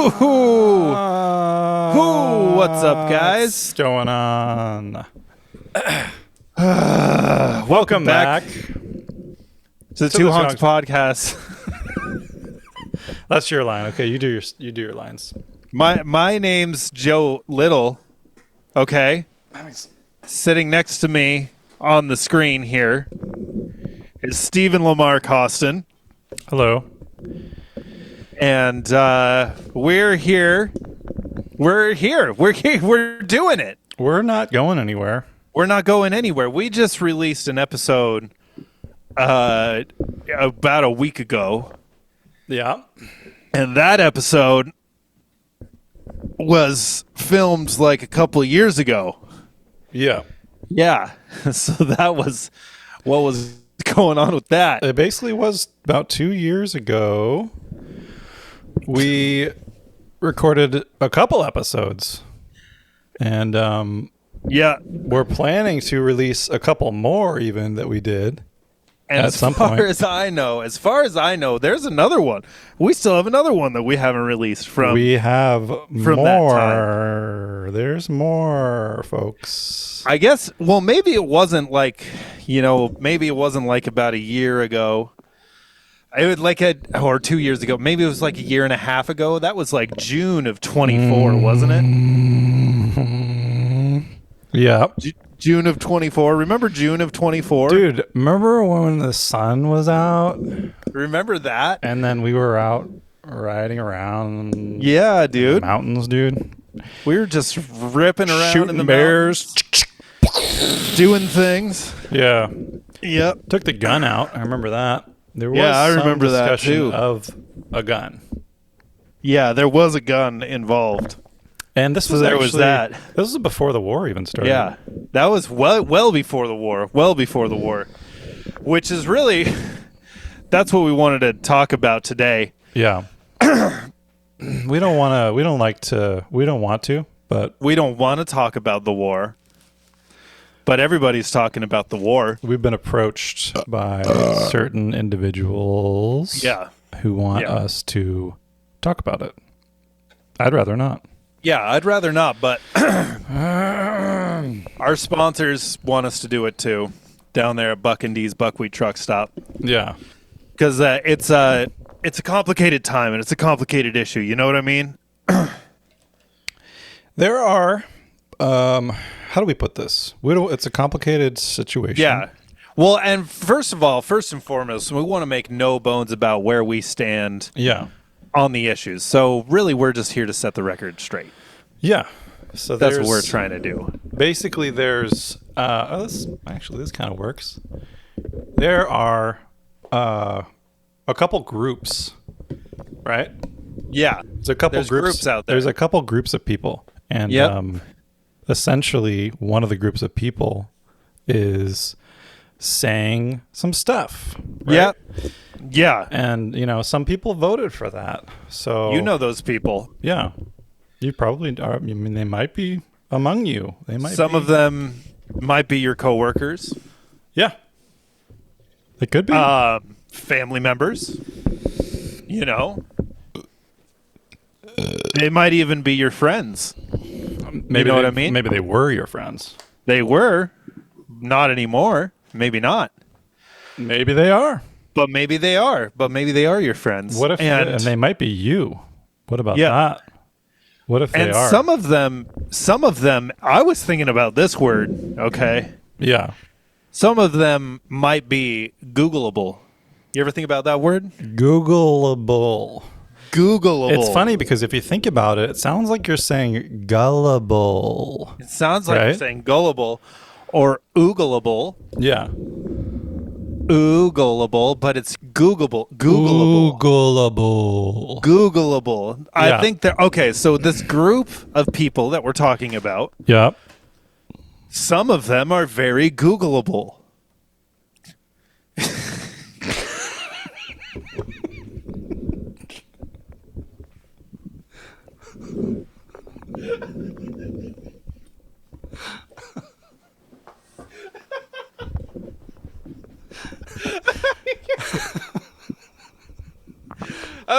What's up, guys? What's going on? Welcome back to the Two Honks podcast. That's your line. Okay, you do your lines. My name's Joe Little. Okay, sitting next to me on the screen here is Stephen Lamar Costin. Hello. And we're here. We're doing it. We're not going anywhere. We're not going anywhere. We just released an episode about a week ago. Yeah. And that episode was filmed like a couple of years ago. Yeah. Yeah. So that was what was going on with that. It basically was about 2 years ago. We recorded a couple episodes. And Yeah. we're planning to release a couple more even that we did. And At some point. as far as I know, there's another one. We still have another one that we haven't released from. We have from more. There's more, folks. I guess, well, maybe it wasn't like, maybe it wasn't like about a year ago. I would or 2 years ago. Maybe it was like a year and a half ago. That was like June of 24, wasn't it? Yeah. June of 24. Remember June of 24? Dude, remember when the sun was out? Remember that? And then we were out riding around Yeah, the dude. mountains, dude. We were just ripping around Shooting in the bears. mountains, doing things. Yeah. Yep. Took the gun out. I remember that. There was Yeah, I some remember that, discussion too. of a gun. Yeah, there was a gun involved. And this was there actually, was that. This was before the war even started. Yeah, that was well before the war. Well before the war, which is really that's what we wanted to talk about today. Yeah. We don't want to, but We don't want to talk about the war, but everybody's talking about the war. we've been approached by certain individuals Yeah, who want Yeah. us to talk about it. I'd rather not. yeah, I'd rather not, but our sponsors want us to do it too, down there at Buck and D's Buckwheat Truck Stop, Yeah. because it's a complicated time and it's a complicated issue. You know what I mean? There are, how do we put this? It's a complicated situation. Yeah. Well, and first and foremost, we want to make no bones about where we stand Yeah. on the issues. So really, we're just here to set the record straight. Yeah. So That's what we're trying to do. Basically, there's, this kind of works. There are a couple groups, right? Yeah. There's a couple There's groups out there. There's a couple groups of people. And Yep. essentially, one of the groups of people is saying some stuff. Right? Yep. Yeah. And, some people voted for that. So, You know those people. yeah. You probably are. I mean, they might be among you. They might Some be. of them might be your coworkers, Yeah. They could be. family members. They might even be your friends. Maybe you know what I mean? Maybe they were your friends. They were. Not anymore. Maybe not. Maybe they are. But maybe they are. But maybe they are your friends. What if and they might be you? What about that? What if they And are? some of them, I was thinking about this word, okay? Yeah. Some of them might be Googleable. You ever think about that word? Googleable. Googleable. It's funny because if you think about it, it sounds like you're saying gullible. It sounds like you're Right? saying gullible or oogleable. Yeah. Oogleable, but it's Googleable. Googleable. Googleable. Googleable. Yeah. I think that, okay, so this group of people that we're talking about, Yep. some of them are very Googleable.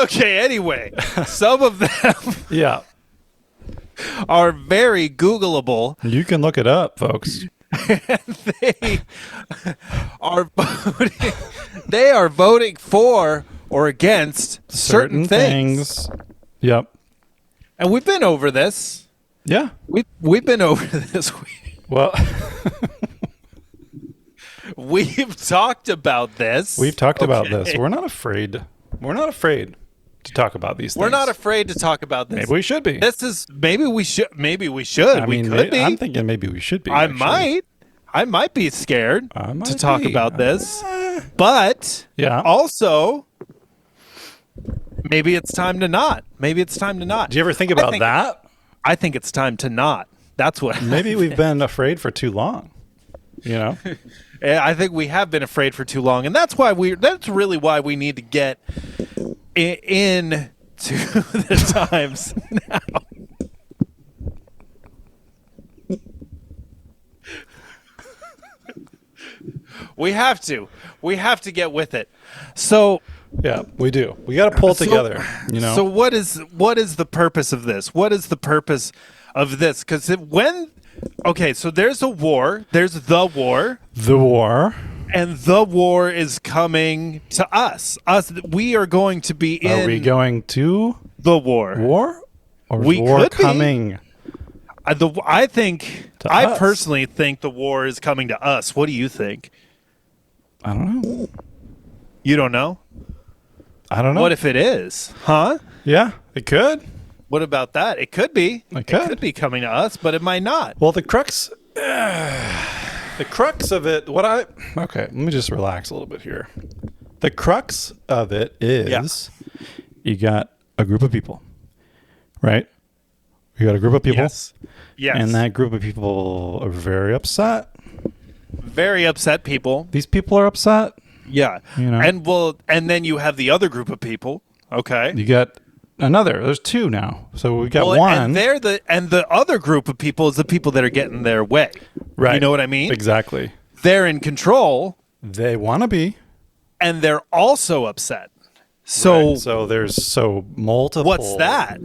Okay, anyway, some of them Yeah. are very Googleable. You can look it up, folks. They are voting. They are voting for or against certain things. Yep. And we've been over this. Yeah. We've been over this. Well, We've talked about this. we've talked about this. Okay. We're not afraid. We're not afraid to talk about these things. We're not afraid to talk about this. Maybe we should be. This is maybe we should. Maybe we should. I mean, we could be. I'm thinking maybe we should be. I actually. might be scared I to might talk be. about this. But Yeah. also, maybe it's time to not. Maybe it's time to not. Do you ever think about that? I think it's time to not. That's what. Maybe we've been afraid for too long. You know? I think we have been afraid for too long, and that's why that's really why we need to get in to the times now. We have to get with it. So Yeah, we do. We got to pull together. You know? So what is the purpose of this? What is the purpose of this? Because so there's a war. There's the war. The war. And the war is coming to us. We are going to be in Are we going to the war. war? Or is We war could be. coming? I think, To I us. personally think the war is coming to us. What do you think? I don't know. You don't know? I don't know. What if it is? Huh? Yeah, it could. What about that? It could be. It could. It could be coming to us, but it might not. Well, the crux of it, okay, let me just relax a little bit here. The crux of it is you got a group of people, right? You got a group of people. Yes. Yes. And that group of people are very upset. Very upset people. These people are upset. Yeah. You know. And then you have the other group of people. Okay. You got there's two now. So we got Well, one. And the other group of people is the people that are getting their way. Right. You know what I mean? Exactly. They're in control They want to be. and they're also upset. So Right. So there's multiple. what's that?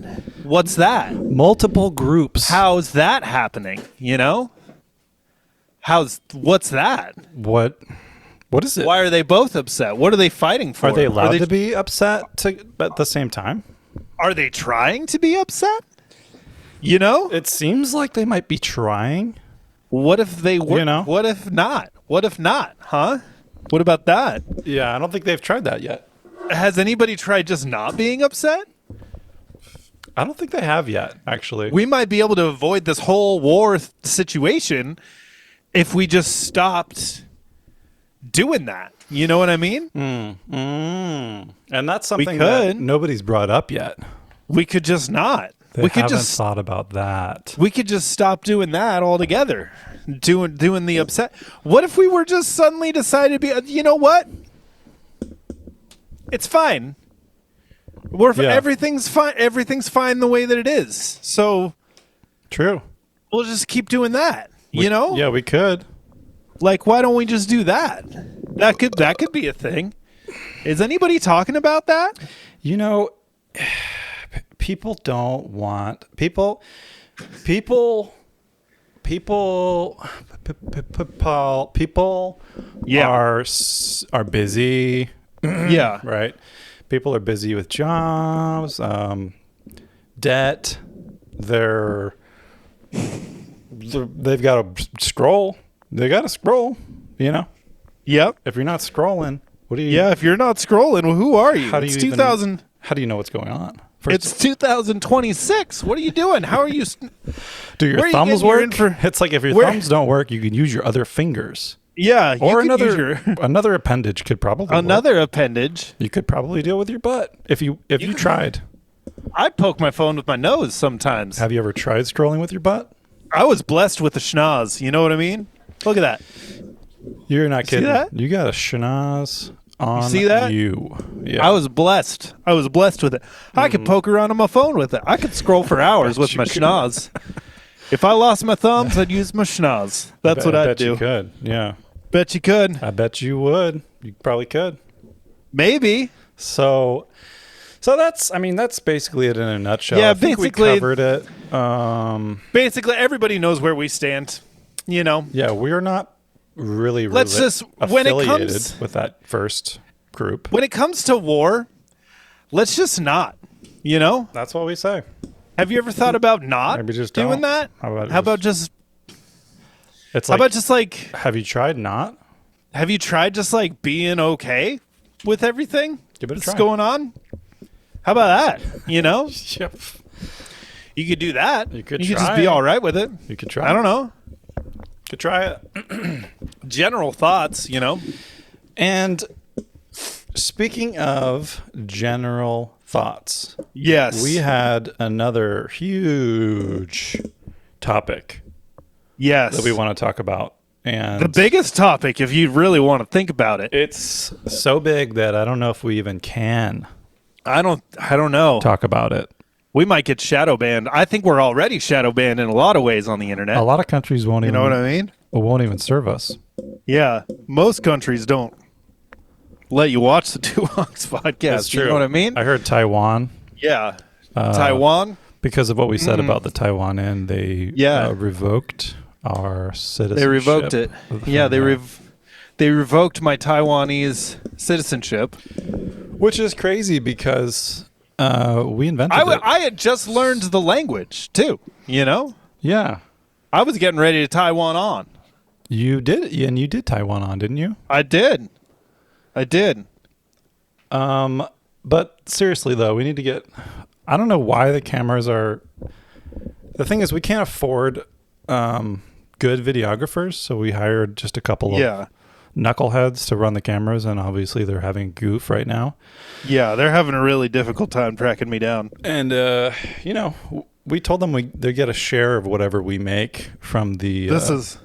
What's that? Multiple groups. How's that happening? You know? What's that? What is it? Why are they both upset? What are they fighting for? Are they allowed to be upset at the same time? Are they trying to be upset? You know? It seems like they might be trying. What if they were? You know? What if not? What if not? Huh? What about that? Yeah, I don't think they've tried that yet. Has anybody tried just not being upset? I don't think they have yet, actually. We might be able to avoid this whole war situation if we just stopped doing that. You know what I mean? And that's something could. that nobody's brought up yet. We could just not. They we could haven't just thought about that. we could just stop doing that altogether. Doing the upset. What if we were just suddenly decided to be? You know what? It's fine. Yeah. Everything's fine. Everything's fine the way that it is. So True. we'll just keep doing that. You know? Yeah, we could. Like, why don't we just do that? That could be a thing. Is anybody talking about that? You know, people don't want people Yeah. are busy, Yeah. right? People are busy with jobs, debt. They've got to scroll. They got to scroll. You know, Yep. if you're not scrolling, what do you? Yeah. If you're not scrolling, well, who are you? How do It's you 2000. How do you know what's going on? First, It's 2026. What are you doing? How are you? do where your are you thumbs getting your work? info- It's like if your Where- thumbs don't work, you can use your other fingers. Yeah. You Or could use your- another appendage could probably work. another appendage. You could probably deal with your butt if you tried. I poke my phone with my nose sometimes. Have you ever tried scrolling with your butt? I was blessed with a schnoz. You know what I mean? Look at that. You're not kidding. that? You got a schnoz on see that? you. Yeah. I was blessed. I was blessed with it. I could poke around on my phone with it. I could scroll for hours with you my could. schnoz. If I lost my thumbs, I'd use my schnoz. That's what I I'd bet do. you could. Yeah. Bet you could. I bet you would. You probably could. Maybe. So So that's basically it in a nutshell. Yeah, I think basically- we covered it. Basically, everybody knows where we stand. Yeah, we're not really Let's just- when it affiliated comes- with that first group. When it comes to war, let's just not. That's what we say. Have you ever thought about not Maybe just doing don't. that? How about How about just It's how like, about just like have you tried not? have you tried just like being okay with everything Give it a that's try. going on? How about that? Yep. You could do that. You could just try be it. all right with it. You could try. I don't know. Could try it. General thoughts, And speaking of general thoughts, Yes. we had another huge topic Yes. that we want to talk about. And The biggest topic, if you really want to think about it. it's so big that I don't know if we even can I don't know. talk about it. We might get shadow banned. I think we're already shadow banned in a lot of ways on the internet. A lot of countries won't You even know what I mean? won't even serve us. Yeah. Most countries don't let you watch the Two Honks podcast. That's true. You know what I mean? I heard Taiwan, Yeah. Taiwan. because of what we said about the Taiwan end, they Yeah. Revoked our citizenship. They revoked it. Yeah, they revoked my Taiwanese citizenship. which is crazy because we invented it. I had just learned the language too. Yeah, I was getting ready to Taiwan on. you did, and you did Taiwan on, didn't you? I did. But seriously though, we need to get. I don't know why the cameras are. The thing is, we can't afford good videographers, so we hired just a couple of Yeah. knuckleheads to run the cameras, and obviously they're having goof right now. Yeah, they're having a really difficult time tracking me down. And we told them they get a share of whatever we make from the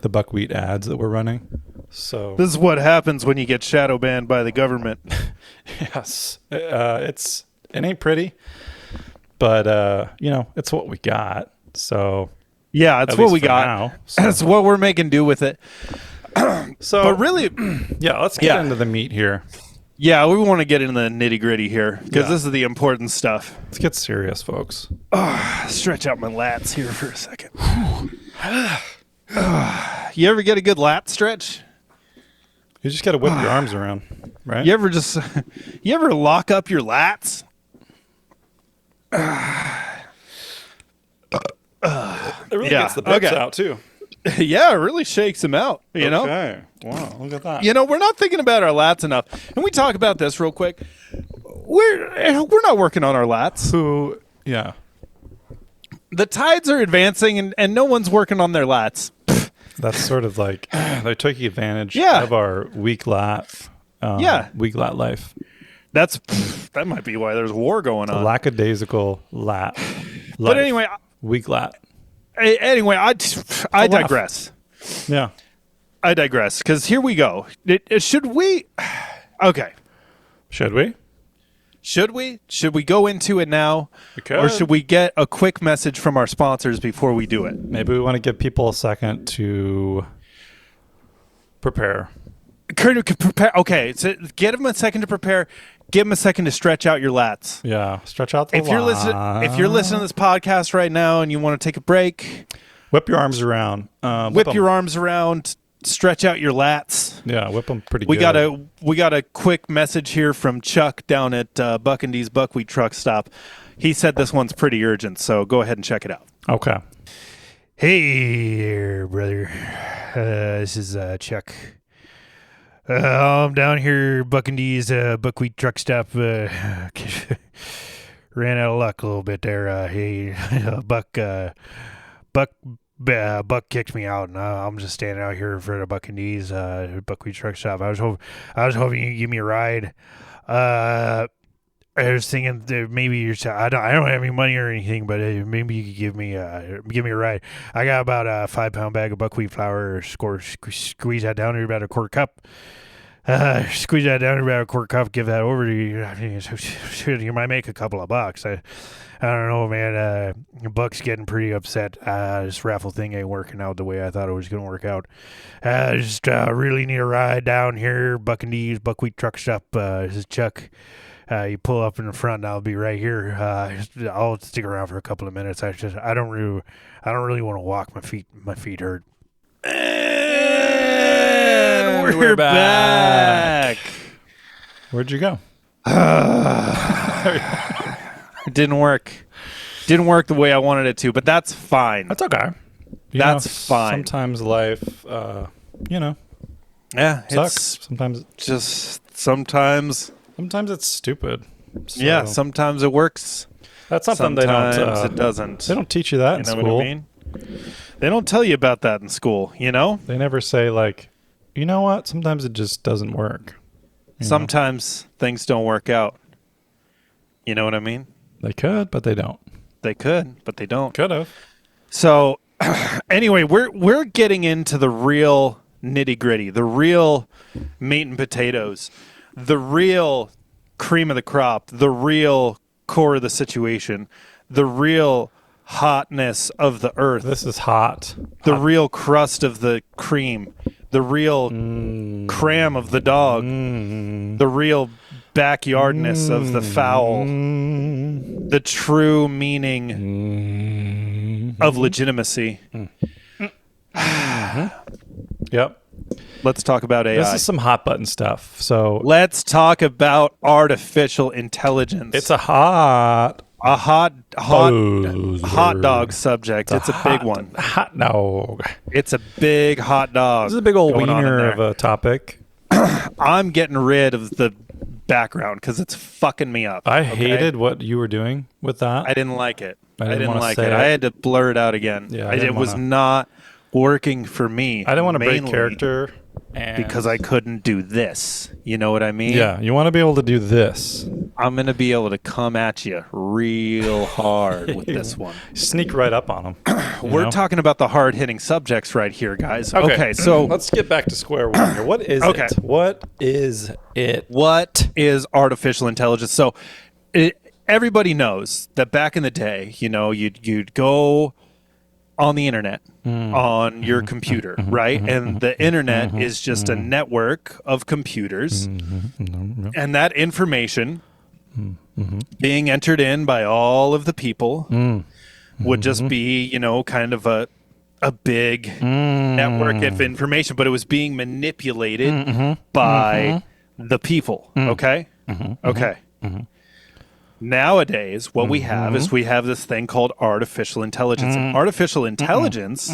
the buckwheat ads that we're running. So This is what happens when you get shadow banned by the government. yes, it ain't pretty, but it's what we got. So Yeah, it's at what least we for got. now. So, That's what we're making do with it. so But really, yeah, let's get into the meat here. yeah, we want to get into the nitty gritty here because Yeah. this is the important stuff. Let's get serious, folks. Stretch out my lats here for a second. You ever get a good lat stretch? You just got to whip your arms around, right? You ever lock up your lats? It really Yeah, gets the burps okay. out too. Yeah, it really shakes them out, you know? Okay. Wow, look at that. We're not thinking about our lats enough. And we talk about this real quick. We're not working on our lats. Who? Yeah. The tides are advancing and no one's working on their lats. That's sort of like they're taking advantage Yeah. of our weak lat. Weak lat life. That might be why there's war going A on. lackadaisical lat. But anyway, weak lat. I digress. Yeah. I digress because here we go. Should we? Okay. Should we? Should we? Should we go into it now? We could. Or should we get a quick message from our sponsors before we do it? Maybe we want to give people a second to prepare. Prepare. Okay, so give them a second to prepare. Give them a second to stretch out your lats. Yeah. Stretch out the If you're listening to this podcast right now and you want to take a break, whip your arms around. whip 'em. your arms around, stretch out your lats. Yeah, whip them pretty We good. got a quick message here from Chuck down at Buck and D's Buckwheat Truck Stop. He said this one's pretty urgent, so go ahead and check it out. Okay. Hey there, brother. This is Chuck. I'm down here, Buck and D's Buckwheat Truck Stop. Ran out of luck a little bit there. Hey, Buck kicked me out, and I'm just standing out here for the Buck and D's Buckwheat Truck Stop. I was hoping you'd give me a ride. I was thinking that maybe I don't have any money or anything, but maybe you could give me a ride. I got about a 5-pound bag of buckwheat flour. Squeeze that down to about a quarter cup. Squeeze that down to about a quarter cup. Give that over to you. I mean, you might make a couple of bucks. I don't know, man. Buck's getting pretty upset. This raffle thing ain't working out the way I thought it was going to work out. Just really need a ride down here. Buck and D's Buckwheat Truck Stop. This is Chuck. you pull up in the front, and I'll be right here. I'll stick around for a couple of minutes. I don't really want to walk. My feet hurt. And we're back. Where'd you go? It didn't work. Didn't work the way I wanted it to, but that's fine. That's okay. That's fine. Sometimes life, Yeah, sucks. Sometimes it's stupid. So yeah, sometimes it works. that's something Sometimes they don't. it doesn't. They don't teach you that in You know school. what I mean? They don't tell you about that in school, you know? They never say like, you know what? Sometimes it just doesn't work. You know? Sometimes things don't work out. You know what I mean? They could, but they don't. They could, but they don't. Could have. So anyway, we're getting into the real nitty-gritty, the real meat and potatoes, the real cream of the crop, the real core of the situation, the real hotness of the earth, This is hot. the real crust of the cream, the real cram of the dog, the real backyardness of the fowl, the true meaning of legitimacy. Yep. Let's talk about AI. This is some hot button stuff. So Let's talk about artificial intelligence. it's a hot dog subject. It's a big one. hot dog. It's a big hot dog. This is a big old going on in wiener there. of a topic. I'm getting rid of the background because it's fucking me up. I okay? hated what you were doing with that. I didn't like it. I I didn't didn't wanna like say it. it. I had to blur it out again. Yeah, I it didn't was wanna- not working for me. I didn't want to break mainly character. And because I couldn't do this. You know what I mean? Yeah, you want to be able to do this. I'm going to be able to come at you real hard with this one. Sneak right up on them. We're talking about the hard-hitting subjects right here, guys. Okay, so let's get back to square one here. What is Okay. it? What is it? what is artificial intelligence? So everybody knows that back in the day, you know, you'd go on the internet on your computer, right? And the internet is just a network of computers, and that information being entered in by all of the people would just be, you know, kind of a big network of information, but it was being manipulated by the people. Okay? Okay. Nowadays, what we have is we have this thing called artificial intelligence. And artificial intelligence,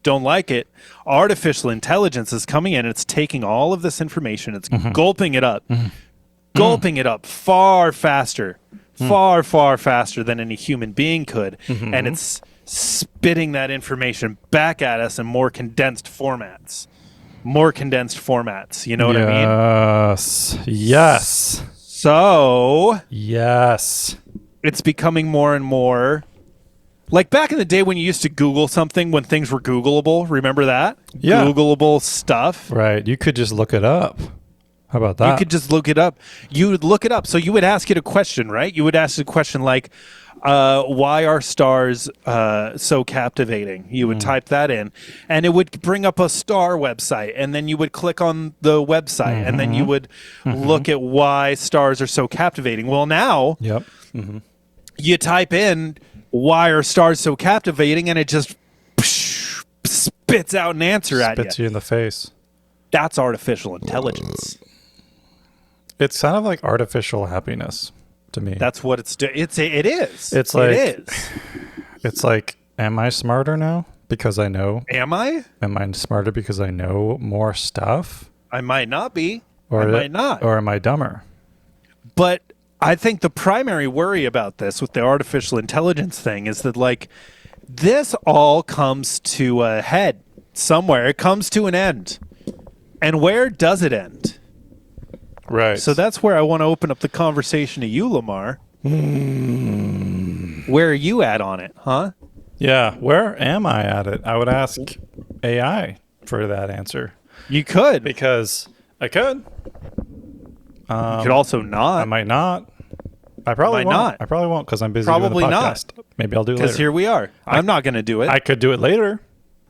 don't like it. Artificial intelligence is coming in, it's taking all of this information, it's gulping it up far faster, far faster than any human being could. And it's spitting that information back at us in more condensed formats. You know what I mean? Yes. So Yes. it's becoming more and more like back in the day when you used to Google something when things were Googleable. Remember that? Yeah. Googleable stuff. Right. You could just look it up. How about that? You could just look it up. You would look it up. So you would ask it a question, right? You would ask a question like, why are stars so captivating? You would type that in, and it would bring up a star website, and then you would click on the website, and then you would look at why stars are so captivating. Well, now Yep. you type in, why are stars so captivating, and it just spits out an answer at Spits you. you in the face. That's artificial intelligence. It's kind of like artificial happiness to me. That's what it is. It's like- it is. It's like, am I smarter now because I know? Am I? Am I smarter because I know more stuff? I might not be. Or I might not. Or am I dumber? But I think the primary worry about this with the artificial intelligence thing is that, like, this all comes to a head somewhere. It comes to an end. And where does it end? Right. So that's where I want to open up the conversation to you, Lamar. Where are you at on it, huh? Yeah. Where am I at it? I would ask AI for that answer You could. because I could. You could also I not. might not. I probably Might won't. not. I probably won't because I'm busy Probably doing the not. podcast. Maybe I'll do it Because later. here we are. I'm not going to do it. I could do it later.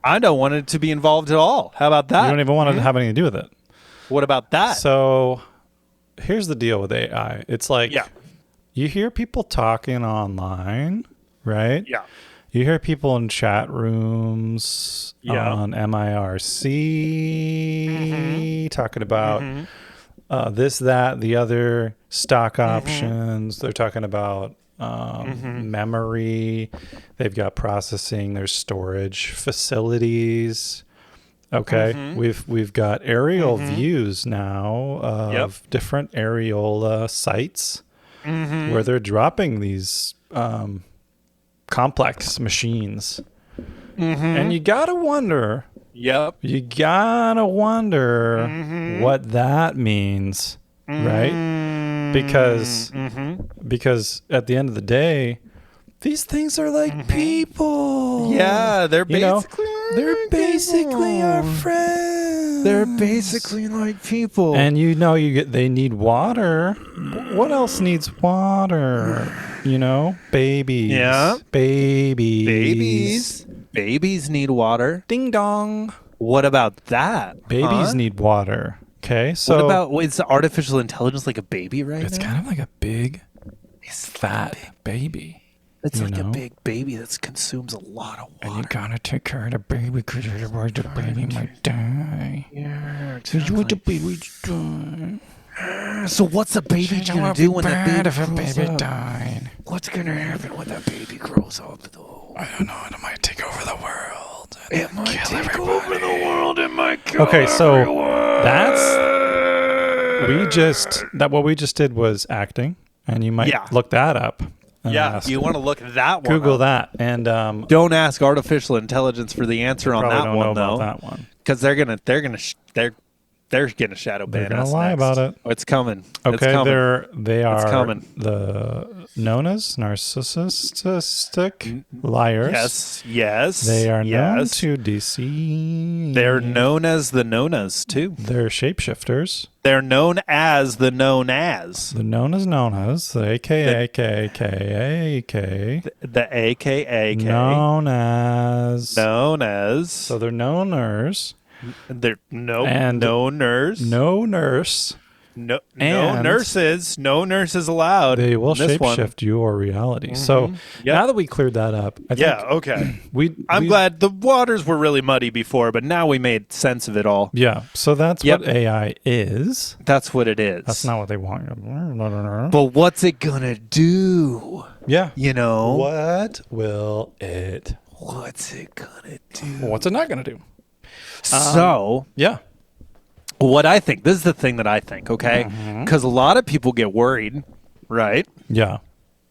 I don't want it to be involved at all. How about You don't that? even want to have anything to do with it. What about that? So here's the deal with AI. It's like you hear people talking online, right? Yeah. You hear people in chat rooms on MIRC talking about this, that, the other, stock options. They're talking about memory. They've got processing. There's storage facilities. Okay, we've got aerial views now of different aerial sites where they're dropping these complex machines, and you gotta wonder. You gotta wonder what that means, right? Because at the end of the day, these things are like people. Yeah, they're basically our friends. They're basically like people. And they need water. What else needs water? Babies. Yeah. Babies. Babies need water. Ding dong. What about that? Babies need water. Okay, so what about is artificial intelligence like a baby right it's now? kind of like a big, fat baby. It's like a big baby that consumes a lot of water. And you gotta take care of the baby because otherwise the baby might die. Yeah, Because what the baby's die. So what's a baby gonna do when that baby died? What's gonna happen when that baby grows up, though? I don't know. It might take over the world. It might take over the world. It might kill everyone. What we just did was acting, and you might look that up. You want to look at that one. Google that, and don't ask artificial intelligence for the answer on that one, though. That one, because they're gonna shadow ban us. They're gonna lie about it. It's coming. Okay, it's coming. they are it's coming. Known as narcissistic liars. Yes. They are known to deceive. They're known as the Nonas too. They're shapeshifters. They're known as the known as. The known as the AKA. The AKA. Known as. So they're knowners. They're no nurse. No nurse. No nurses. No nurses allowed. They will shapeshift your reality. So now that we cleared that up, I think okay. I'm glad the waters were really muddy before, but now we made sense of it all. Yeah. So that's what AI is. That's what it is. That's not what they want. But what's it gonna do? Yeah. What will it? What's it gonna do? What's it not gonna do? What I think, this is the thing that I think, okay? Because a lot of people get worried, right? Yeah.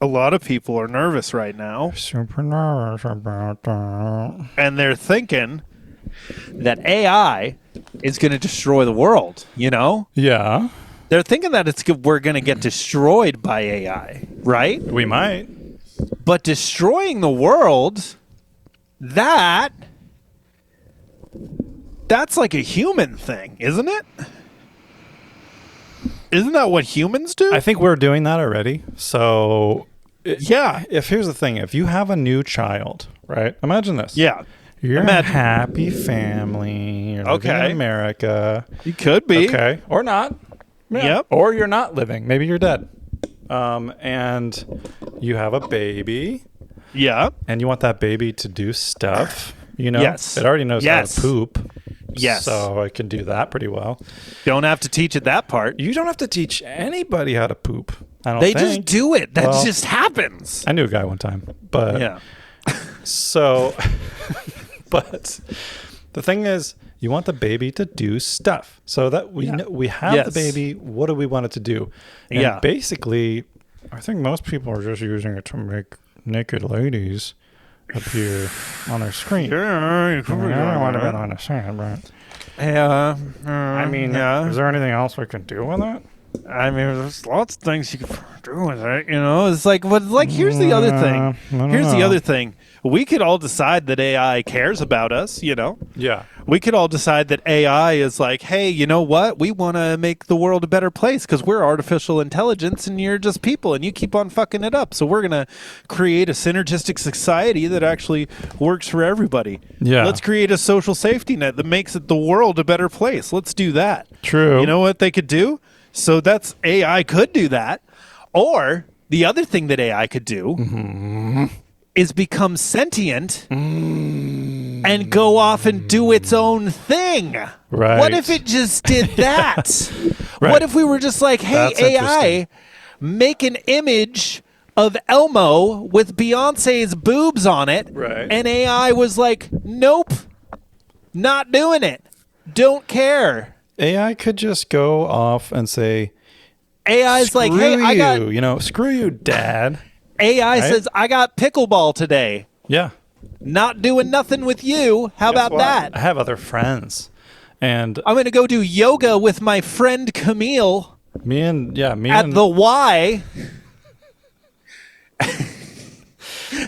A lot of people are nervous right now. Super nervous about that. And they're thinking that AI is going to destroy the world, Yeah. They're thinking that we're going to get destroyed by AI, right? We might. But destroying the world, that's like a human thing, isn't it? Isn't that what humans do? I think we're doing that already. So, if here's the thing. If you have a new child, right? Imagine this. Yeah. You're a happy family. You're living in America. You could be. Okay. Or not. Yeah. Yep. Or you're not living. Maybe you're dead. And you have a baby. Yeah. And you want that baby to do stuff. Yes. It already knows how to poop. Yes. So I can do that pretty well. Don't have to teach it that part. You don't have to teach anybody how to poop. They just do it. That just happens. I knew a guy one time. But so but the thing is, you want the baby to do stuff. So that we have the baby, what do we want it to do? And basically, I think most people are just using it to make naked ladies appear on their screen. Yeah, I don't want to be on a screen, but I mean, is there anything else we can do with it? I mean, there's lots of things you can do with it. It's like, here's the other thing. The other thing. We could all decide that AI cares about us. Yeah. We could all decide that AI is like, hey, you know what? We want to make the world a better place because we're artificial intelligence and you're just people and you keep on fucking it up. So we're going to create a synergistic society that actually works for everybody. Yeah. Let's create a social safety net that makes the world a better place. Let's do that. True. You know what they could do? So that's AI could do that. Or the other thing that AI could do is become sentient and go off and do its own thing. Right. What if it just did that? Right. What if we were just like, hey, That's AI, interesting. make an image of Elmo with Beyonce's boobs on it. Right. And AI was like, nope, not doing it. Don't care. AI could just go off and say, AI's like, screw hey, I got... you, screw you, Dad. AI Right? says, I got pickleball today. Yeah. Not doing nothing with you. How Guess about what? that? I have other friends. And I'm going to go do yoga with my friend Camille me at and the Y.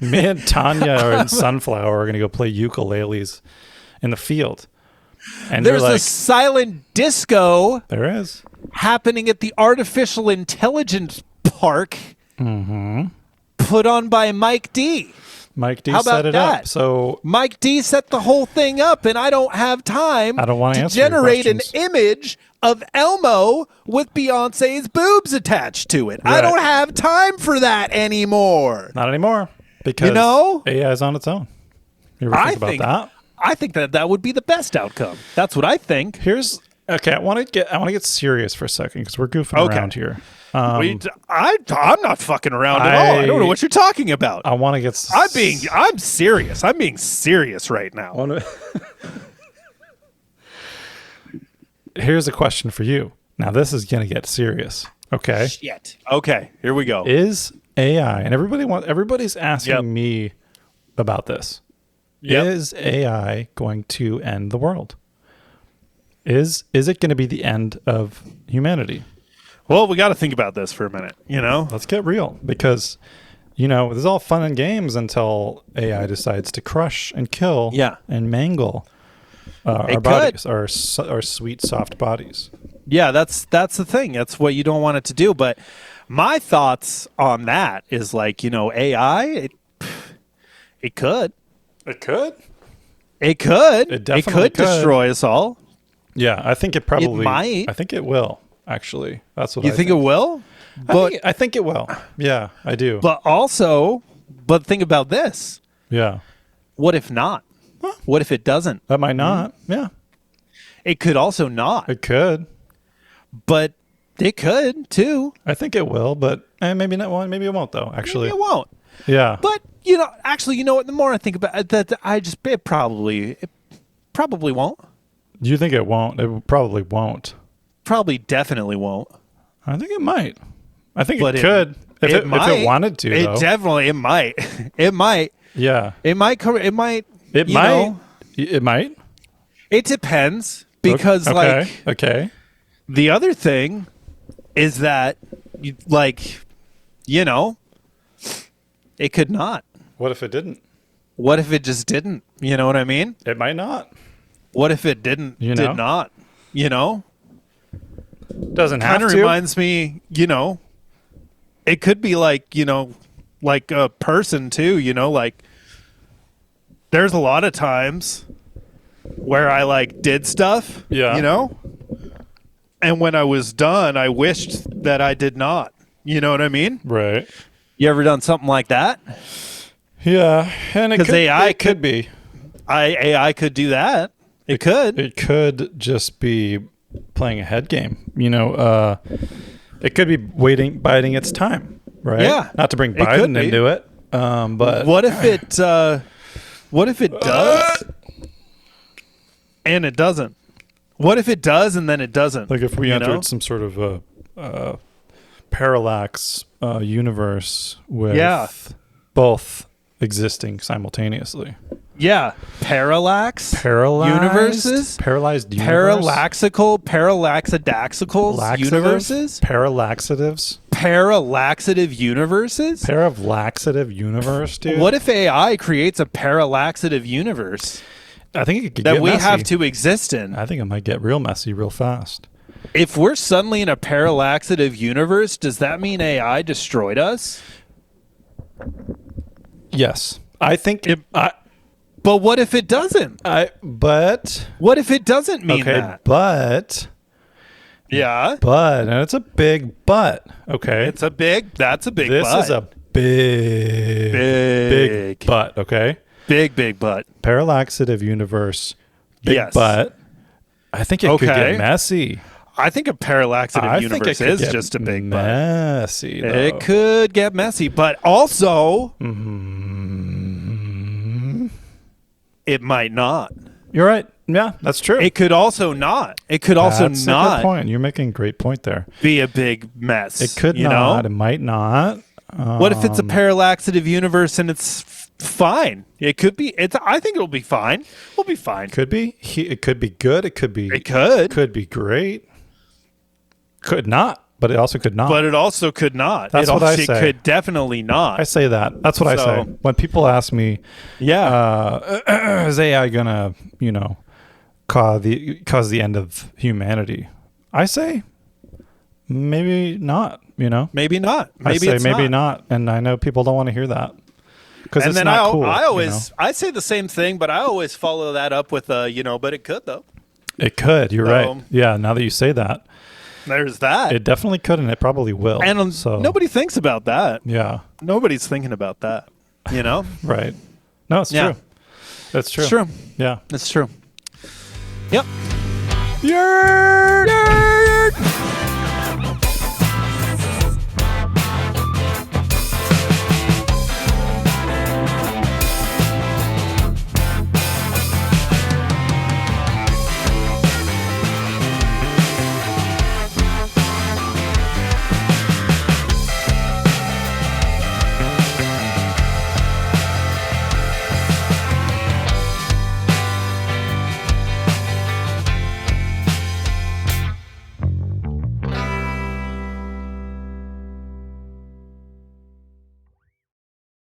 me and Tanya are in Sunflower are going to go play ukuleles in the field. And There's you're a like, silent disco there is. happening at the Artificial Intelligence Park put on by Mike D. Mike D How set about it that? up. So Mike D set the whole thing up, and I don't have time I don't want to to answer your generate an questions. image of Elmo with Beyonce's boobs attached to it. I Right. don't have time for that anymore. not anymore because AI is on its own. You ever I think about that? I think that would be the best outcome. That's what I think. Here's okay. I want to get serious for a second because we're goofing Okay. around here. I'm not fucking around at all. I don't know what you're talking about. I want to get. I'm serious. I'm being serious right now. Here's a question for you. Now this is gonna get serious. Okay. Shit. Okay, here we go. Is AI and everybody's asking Yep. me about this. Yep. Is AI going to end the world? Is it going to be the end of humanity? Well, we got to think about this for a minute, Let's get real because this is all fun and games until AI decides to crush and kill and mangle our bodies, our sweet soft bodies. Yeah, that's the thing. That's what you don't want it to do. But my thoughts on that is like, AI, it could. It could. It could. It definitely could destroy us all. Yeah, I think it probably might. I think it will, actually. That's what You think it will? I think it will. Yeah, I do. But think about this. Yeah. What if not? What if it doesn't? That might not. Yeah. It could also not. It could. But it could too. I think it will, but maybe not. Well, maybe it won't though, actually. Maybe it won't. Yeah. But actually, what? The more I think about it, it probably won't. You think it won't? It probably won't. Probably definitely won't. I think it might. I think But it could. If it wanted to, It though. definitely, it might. It might. Yeah. It might. It might. It might. It might. It depends because, Okay. the other thing is that, it could not. What if it didn't? What if it just didn't? You know what I mean? It might not. What if it didn't? You know? Did not? Doesn't have Kind of to. reminds me. It could be like a person too. There's a lot of times where I did stuff. Yeah. And when I was done, I wished that I did not. You know what I mean? Right. You ever done something like that? Yeah, and it 'Cause could, AI it could be. AI could do that. It could. It could just be playing a head game. It could be biding its time, right? Yeah. Not to bring It could Biden be. into it, but What if it? What if it does? And it doesn't. What if it does and then it doesn't? like if we you entered know? some sort of parallax universe with both existing simultaneously. Yeah, parallax Paralyzed universes, paralyzed universe? parallaxidaxicals Laxative? universes, Parallaxatives? parallaxative universes. Pair of laxative universe, dude. What if AI creates a parallaxative universe I think it could that get we messy. have to exist in? I think it might get real messy real fast. If we're suddenly in a parallaxative universe, does that mean AI destroyed us? Yes. I think But what if it doesn't? but What if it doesn't mean okay, that? but Yeah. But, and it's a big but, okay? That's a big This butt. is a big butt, okay? Big butt. Parallaxative universe, big Yes. butt. I think it could Okay. get messy. I think a parallaxative I think universe it could is get just a big butt. messy, though. It could get messy, but also it might not. You're right. Yeah, that's true. It could also not. It could also That's a good not point. You're making a great point there. be a big mess. It could you not. know? It might not. What if it's a parallaxative universe and it's fine? It could be. I think it'll be fine. We'll be fine. Could be. It could be good. It could be. It could. Could be great. Could not. But it also could not. But it also could not. That's what I say. It could definitely not. I say that. That's what I say. When people ask me, Yeah. is AI gonna, cause the end of humanity? I say maybe not. Maybe not. Maybe I say it's maybe not. And I know people don't want to hear that because And it's then not cool. I always I say the same thing, but I always follow that up with but it could though. It could. You're So- right. Yeah. Now that you say that, There's that. it definitely could, and it probably will. and so nobody thinks about that. Yeah. Nobody's thinking about that. Right. No, it's Yeah. true. That's true. It's true. Yeah. It's true. Yep. Yeah.